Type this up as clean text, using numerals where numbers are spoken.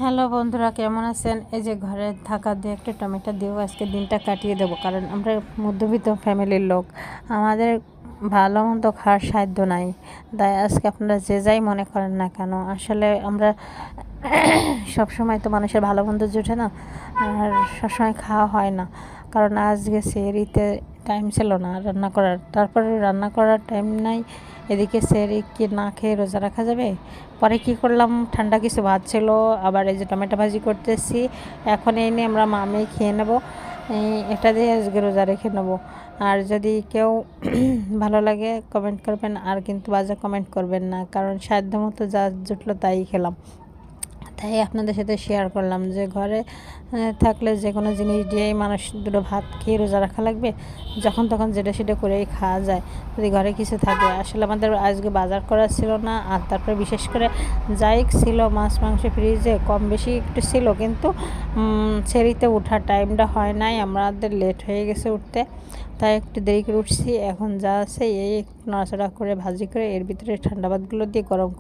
Hello বন্ধুরা, কেমন আছেন? এই যে ঘরে থাকা দিয়ে একটা টমেটো দিয়েও আজকে দিনটা কাটিয়ে দেবো, কারণ আমরা মধ্যবিত্ত ফ্যামিলির লোক, আমাদের ভালো মন্দ খাওয়ার সাধ্য নাই। তাই আজকে আপনারা যে যাই মনে করেন না কেন, আসলে আমরা সবসময় তো মানুষের ভালো মন্দ জুটে না, আর সবসময় খাওয়া হয় না। কারণ আজকে সেহরিতে টাইম ছিল না রান্না করার, তারপরে রান্না করার টাইম নাই, এদিকে সেহরি কি না খেয়ে রোজা রাখা যাবে? পরে কি করলাম, ঠান্ডা কিছু ভাত ছিল, আবার এই যে টমেটো ভাজি করতেছি, এখন এই নিয়ে আমরা মামে খেয়ে নেব। এটা দিয়ে আজকে রোজা রেখে নেবো। আর যদি কেউ ভালো লাগে কমেন্ট করবেন, আর কিন্তু বাজে কমেন্ট করবেন না, কারণ সাধ্য মতো যা জুটলো তাই খেলাম। তাই আপনাদের সাথে শেয়ার করলাম যে ঘরে থাকলে যে কোনো জিনিস দিয়েই মানুষ দুটো ভাত খেয়ে রোজা রাখা লাগবে, যখন তখন যেটা সেটা করেই খাওয়া যায় যদি ঘরে কিছু থাকে। আসলে আমাদের আজকে বাজার করা ছিল না, আর তারপরে বিশেষ করে যাই ছিল মাছ মাংস ফ্রিজে কম বেশি একটু ছিল, কিন্তু ছেড়িতে ওঠার টাইমটা হয় নাই, আমাদের লেট হয়ে গেছে উঠতে, তাই একটু দেরি করে উঠছি। এখন যা আছে এই নাড়াচাড়া করে ভাজি করে এর ভিতরে ঠান্ডা ভাতগুলো দিয়ে গরম করে